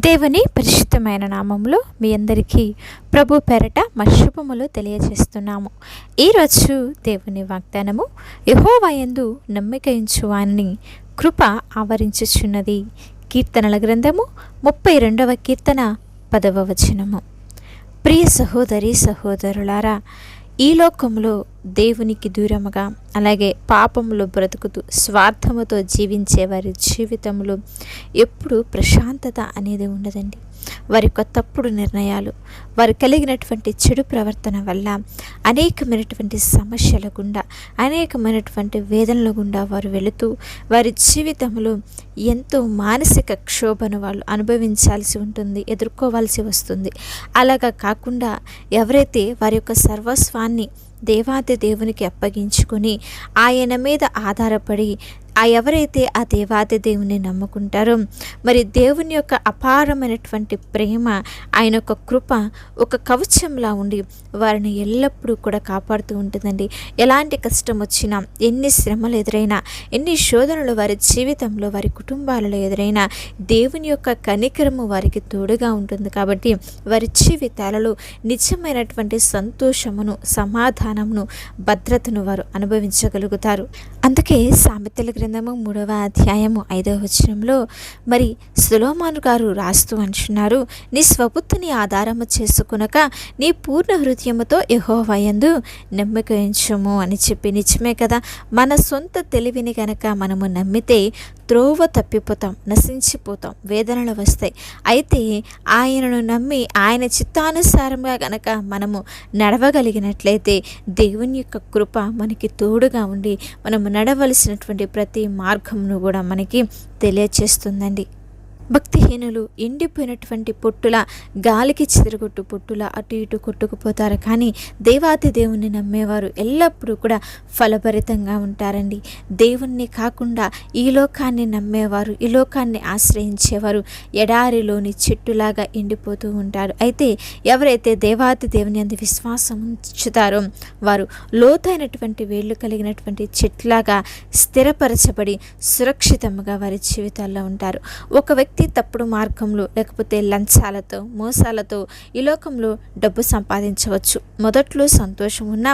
దేవుని పరిశుద్ధమైన నామంలో మీ అందరికీ ప్రభు పేరట మా శుభములు తెలియజేస్తున్నాము. ఈరోజు దేవుని వాగ్దానము, యెహోవా యందు నమ్మిక ఉంచు వానిని కృప ఆవరించుచున్నది. కీర్తనల గ్రంథము 32వ కీర్తన 10వ వచనము. ప్రియ సహోదరి సహోదరులారా, ఈ లోకంలో దేవునికి దూరముగా అలాగే పాపములో బ్రతుకుతూ స్వార్థముతో జీవించే వారి జీవితంలో ఎప్పుడు ప్రశాంతత అనేది ఉండదండి. వారి తప్పుడు నిర్ణయాలు, వారు కలిగినటువంటి చెడు ప్రవర్తన వల్ల అనేకమైనటువంటి సమస్యల గుండా, అనేకమైనటువంటి వేదనల గుండా వారు వెళుతూ వారి జీవితంలో ఎంతో మానసిక క్షోభను వాళ్ళు అనుభవించాల్సి ఉంటుంది, ఎదుర్కోవాల్సి వస్తుంది. అలాగా కాకుండా ఎవరైతే వారి యొక్క సర్వస్వాన్ని దేవాది దేవునికి అప్పగించుకొని ఆయన మీద ఆధారపడి ఎవరైతే ఆ దేవాది దేవుని నమ్ముకుంటారో, మరి దేవుని యొక్క అపారమైనటువంటి ప్రేమ, ఆయన యొక్క కృప ఒక కవచంలా ఉండి వారిని ఎల్లప్పుడూ కూడా కాపాడుతూ ఉంటుందండి. ఎలాంటి కష్టం వచ్చినా, ఎన్ని శ్రమలు ఎదురైనా, ఎన్ని శోధనలు వారి జీవితంలో వారి కుటుంబాలలో ఎదురైనా దేవుని యొక్క కనికరము వారికి తోడుగా ఉంటుంది. కాబట్టి వారి జీవితాలలో నిజమైనటువంటి సంతోషమును, సమాధానమును, భద్రతను వారు అనుభవించగలుగుతారు. అందుకే సామెతల గ్రంథము 3వ అధ్యాయము 5వ వచనంలో మరి సొలొమోను గారు రాస్తూ అంటున్నారు, నీ స్వబుద్ధిని ఆధారము చేసుకునక నీ పూర్ణ హృదయముతో యెహోవా యందు నమ్మిక ఉంచుము అని చెప్పి. నిజమే కదా, మన సొంత తెలివిని గనక మనము నమ్మితే త్రోవ తప్పిపోతాం, నశించిపోతాం, వేదనలు వస్తాయి. అయితే ఆయనను నమ్మి ఆయన చిత్తానుసారంగా గనక మనము నడవగలిగినట్లయితే దేవుని యొక్క కృప మనకి తోడుగా ఉండి మనము నడవలసినటువంటి ప్రతి మార్గంను కూడా మనకి తెలియచేస్తుందండి. భక్తిహీనులు ఎండిపోయినటువంటి పొట్టుల, గాలికి చెదరగొట్టు పొట్టుల అటు ఇటు కొట్టుకుపోతారు. కానీ దేవాతి దేవుణ్ణి నమ్మేవారు ఎల్లప్పుడూ కూడా ఫలభరితంగా ఉంటారండి. దేవుణ్ణి కాకుండా ఈ లోకాన్ని నమ్మేవారు, ఈ లోకాన్ని ఆశ్రయించేవారు ఎడారిలోని చెట్టులాగా ఎండిపోతూ ఉంటారు. అయితే ఎవరైతే దేవాతి దేవుని అందు విశ్వాసం ఉంచుతారో వారు లోతైనటువంటి వేళ్ళు కలిగినటువంటి చెట్లాగా స్థిరపరచబడి సురక్షితంగా వారి జీవితాల్లో ఉంటారు. ఒక వ్యక్తి తప్పుడు మార్గంలో లేకపోతే లంచాలతో, మోసాలతో ఈ లోకంలో డబ్బు సంపాదించవచ్చు. మొదట్లో సంతోషం ఉన్నా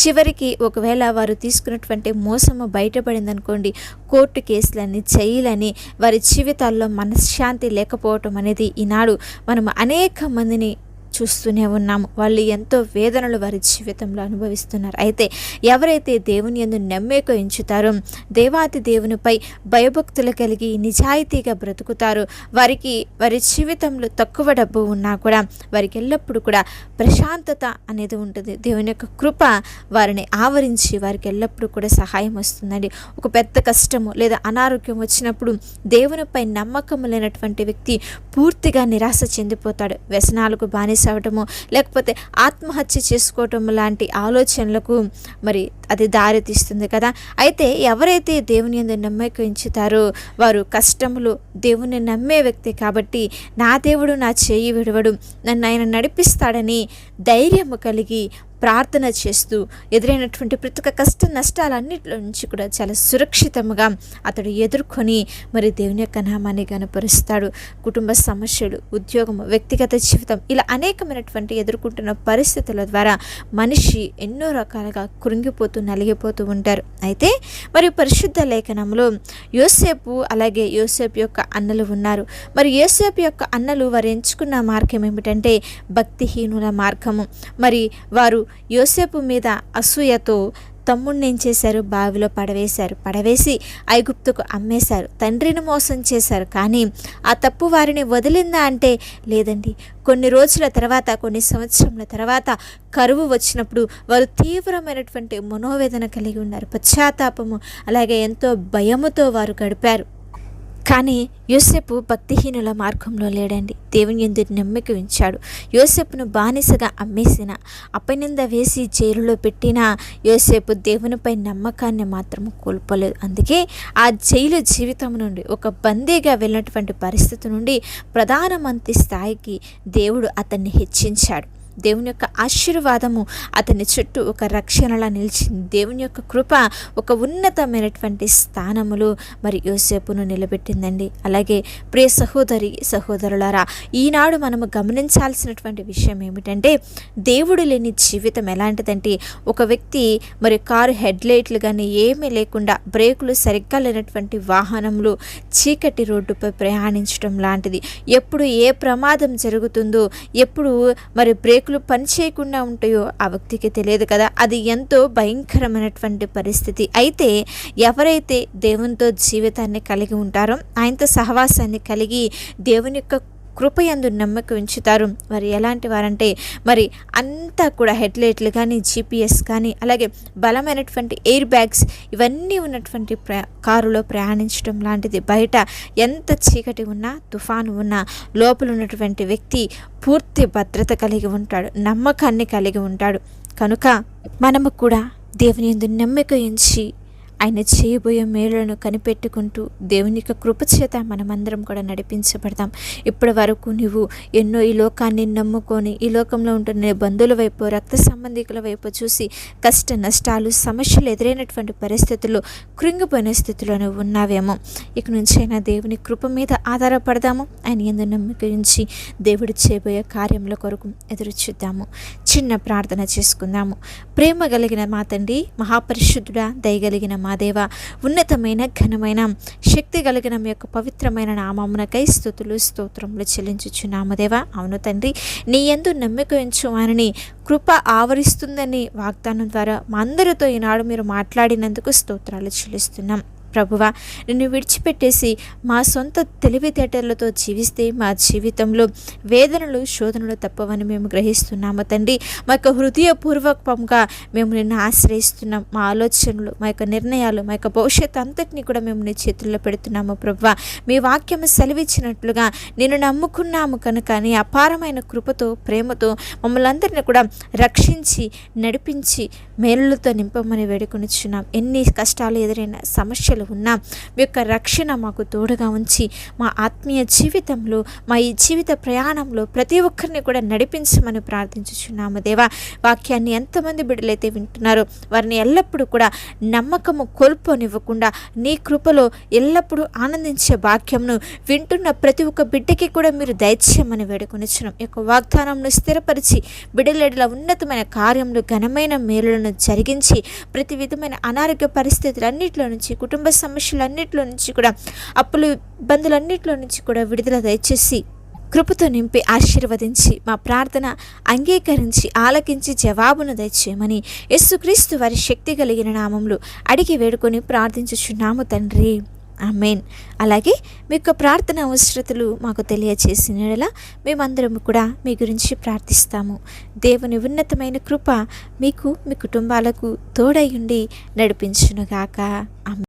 చివరికి ఒకవేళ వారు తీసుకున్నటువంటి మోసము బయటపడిందనుకోండి, కోర్టు కేసులని, జైలని, వారి జీవితాల్లో మనశ్శాంతి లేకపోవటం అనేది ఈనాడు మనం అనేక మందిని చూస్తూనే ఉన్నాము. వాళ్ళు ఎంతో వేదనలు వారి జీవితంలో అనుభవిస్తున్నారు. అయితే ఎవరైతే దేవుని యందు నమ్మిక ఉంచుతారో, దేవాతి దేవునిపై భయభక్తులు కలిగి నిజాయితీగా బ్రతుకుతారో వారికి వారి జీవితంలో తక్కువ డబ్బు ఉన్నా కూడా వారికి ఎల్లప్పుడూ కూడా ప్రశాంతత అనేది ఉంటుంది. దేవుని యొక్క కృప వారిని ఆవరించి వారికి ఎల్లప్పుడూ కూడా సహాయం వస్తుందండి. ఒక పెద్ద కష్టము లేదా అనారోగ్యం వచ్చినప్పుడు దేవునిపై నమ్మకం లేనటువంటి వ్యక్తి పూర్తిగా నిరాశ చెందిపోతాడు. వ్యసనాలకు బానిస అవటము, లేకపోతే ఆత్మహత్య చేసుకోవటం లాంటి ఆలోచనలకు మరి అది దారి తీస్తుంది కదా. అయితే ఎవరైతే దేవుని యందు నమ్మకం ఉంచుతారో వారు కష్టములు దేవుని నమ్మే వ్యక్తి కాబట్టి నా దేవుడు నా చేయి విడవడు, నన్ను ఆయన నడిపిస్తాడని ధైర్యము కలిగి ప్రార్థన చేస్తూ ఎదురైనటువంటి ప్రతి ఒక్క కష్ట నష్టాలన్నింటిలో నుంచి కూడా చాలా సురక్షితంగా అతడు ఎదుర్కొని మరి దేవుని యొక్క నామాన్ని గణపరుస్తాడు. కుటుంబ సమస్యలు, ఉద్యోగము, వ్యక్తిగత జీవితం ఇలా అనేకమైనటువంటి ఎదుర్కొంటున్న పరిస్థితుల ద్వారా మనిషి ఎన్నో రకాలుగా కృంగిపోతూ నలిగిపోతూ ఉంటారు. అయితే మరి పరిశుద్ధ లేఖనంలో యోసేపు అలాగే యోసేపు యొక్క అన్నలు ఉన్నారు. మరి యోసేపు యొక్క అన్నలు వారు ఎంచుకున్న మార్గం ఏమిటంటే భక్తిహీనుల మార్గము. మరి వారు యోసేపు మీద అసూయతో తమ్ముడిని ఏం చేశారు, బావిలో పడవేసి ఐగుప్తుకు అమ్మేశారు. తండ్రిని మోసం చేశారు. కానీ ఆ తప్పు వారిని వదిలిందా అంటే లేదండి. కొన్ని రోజుల తర్వాత, కొన్ని సంవత్సరముల తర్వాత కరువు వచ్చినప్పుడు వారు తీవ్రమైనటువంటి మనోవేదన కలిగి ఉన్నారు. పశ్చాత్తాపము అలాగే ఎంతో భయముతో వారు గడిపారు. కానీ యోసేపు భక్తిహీనుల మార్గంలో లేడండి. దేవుని యందు నమ్మిక ఉంచాడు. యోసేపును బానిసగా అమ్మేసిన, అపనింద వేసి జైలులో పెట్టిన యోసేపు దేవునిపై నమ్మకాన్ని మాత్రం కోల్పోలేదు. అందుకే ఆ జైలు జీవితం నుండి, ఒక బందీగా వెళ్ళినటువంటి పరిస్థితి నుండి ప్రధానమంత్రి స్థాయికి దేవుడు అతన్ని హెచ్చించాడు. దేవుని యొక్క ఆశీర్వాదము అతని చుట్టూ ఒక రక్షణలా నిలిచింది. దేవుని యొక్క కృప ఒక ఉన్నతమైనటువంటి స్థానములు మరి యోసేపును నిలబెట్టిందండి. అలాగే ప్రియ సహోదరులారా, ఈనాడు మనము గమనించాల్సినటువంటి విషయం ఏమిటంటే, దేవుడు లేని జీవితం ఎలాంటిదంటే, ఒక వ్యక్తి మరి కారు హెడ్లైట్లు కానీ ఏమీ లేకుండా బ్రేకులు సరిగ్గా లేనటువంటి వాహనంలో చీకటి రోడ్డుపై ప్రయాణించడం లాంటిది. ఎప్పుడు ఏ ప్రమాదం జరుగుతుందో, ఎప్పుడు మరి బ్రేకులు పనిచేయకుండా ఉంటాయో ఆ వ్యక్తికి తెలియదు కదా. అది ఎంతో భయంకరమైనటువంటి పరిస్థితి. అయితే ఎవరైతే దేవునితో జీవితాన్ని కలిగి ఉంటారో, ఆయనతో సహవాసాన్ని కలిగి దేవుని యొక్క కృపయందు నమ్మకం ఉంచుతారు. మరి ఎలాంటి వారంటే, మరి అంతా కూడా హెడ్లైట్లు కానీ, GPS కానీ, అలాగే బలమైనటువంటి ఎయిర్ బ్యాగ్స్ ఇవన్నీ ఉన్నటువంటి కారులో ప్రయాణించడం లాంటిది. బయట ఎంత చీకటి ఉన్నా, తుఫాను ఉన్నా, లోపల ఉన్నటువంటి వ్యక్తి పూర్తి భద్రత కలిగి ఉంటాడు, నమ్మకాన్ని కలిగి ఉంటాడు. కనుక మనము కూడా దేవుని యందు నమ్మకం ఉంచి ఆయన చేయబోయే మేలులను కనిపెట్టుకుంటూ దేవుని యొక్క కృపచేత మనమందరం కూడా నడిపించబడతాం. ఇప్పటి వరకు నువ్వు ఎన్నో ఈ లోకాన్ని నమ్ముకొని ఈ లోకంలో ఉంటున్న బంధువుల వైపు, రక్త సంబంధికుల వైపు చూసి కష్ట నష్టాలు, సమస్యలు ఎదురైనటువంటి పరిస్థితుల్లో కృంగిపోయిన స్థితిలో నువ్వు ఉన్నావేమో. ఇక నుంచైనా దేవుని కృప మీద ఆధారపడదాము. ఆయన యందు నమ్మకం ఉంచి దేవుడు చేయబోయే కార్యముల కొరకు ఎదురు చూద్దాము. చిన్న ప్రార్థన చేసుకుందాము. ప్రేమ కలిగిన మా తండ్రి, మహాపరిశుద్ధుడా, దయగలిగిన మా దేవ, ఉన్నతమైన ఘనమైన శక్తి కలిగిన మీ యొక్క పవిత్రమైన నామమునకై స్తుతులు స్తోత్రములు చెల్లించుచున్నాము దేవా. అవును తండ్రి, నీ యందు నమ్మకం ఉంచు వారిని కృప ఆవరిస్తుందని వాగ్దానం ద్వారా మా అందరితో ఈనాడు మీరు మాట్లాడినందుకు స్తోత్రాలు చెల్లిస్తున్నాం. ప్రభువా, నిన్ను విడిచిపెట్టేసి మా సొంత తెలివితేటలతో జీవిస్తే మా జీవితంలో వేదనలు, శోధనలు తప్పవని మేము గ్రహిస్తున్నాము తండ్రి. మా యొక్క హృదయపూర్వకంగా మేము నిన్ను ఆశ్రయిస్తున్నాం. మా ఆలోచనలు, మా యొక్క నిర్ణయాలు, మా యొక్క భవిష్యత్తు అంతటినీ కూడా మేము నీ చేతుల్లో పెడుతున్నాము. ప్రభువా, మీ వాక్యము సెలవిచ్చినట్లుగా నిన్ను నమ్ముకున్నాము కనుక నీ అపారమైన కృపతో, ప్రేమతో మమ్మల్ని అందరినీ కూడా రక్షించి, నడిపించి, మేలులతో నింపమని వేడుకొనిచున్నాం. ఎన్ని కష్టాలు ఎదురైన, సమస్యలు ఉన్నా మీ యొక్క రక్షణ మాకు తోడుగా ఉంచి మా ఆత్మీయ జీవితంలో, మా ఈ జీవిత ప్రయాణంలో ప్రతి ఒక్కరిని కూడా నడిపించమని ప్రార్థించుచున్నాము దేవా. వాక్యాన్ని ఎంతమంది బిడ్డలైతే వింటున్నారో వారిని ఎల్లప్పుడూ కూడా నమ్మకము కోల్పోనివ్వకుండా నీ కృపలో ఎల్లప్పుడూ ఆనందించే భాగ్యంను వింటున్న ప్రతి ఒక్క బిడ్డకి కూడా మీరు దయచేయమని వేడుకొనిచున్నాం. ఈ యొక్క వాగ్దానంను స్థిరపరిచి బిడ్డల ఉన్నతమైన కార్యములు, ఘనమైన మేలులను జరిగించి ప్రతి విధమైన అనారోగ్య పరిస్థితులన్నింటిలో నుంచి, కుటుంబ సమస్యలన్నింటిలో నుంచి కూడా, అప్పులు, ఇబ్బందులన్నింటిలో నుంచి కూడా విడుదల దయచేసి కృపతో నింపి ఆశీర్వదించి మా ప్రార్థన అంగీకరించి ఆలకించి జవాబును దయచేయమని యేసుక్రీస్తు వారి శక్తి కలిగిన నామంలో అడిగి వేడుకొని ప్రార్థించుచున్నాము తండ్రి. ఆమేన్. అలాగే మీ యొక్క ప్రార్థన అవసరతలు మాకు తెలియచేసిన యెడల మేమందరం కూడా మీ గురించి ప్రార్థిస్తాము. దేవుని ఉన్నతమైన కృప మీకు, మీ కుటుంబాలకు తోడై ఉండి నడిపించునుగాక. ఆమేన్.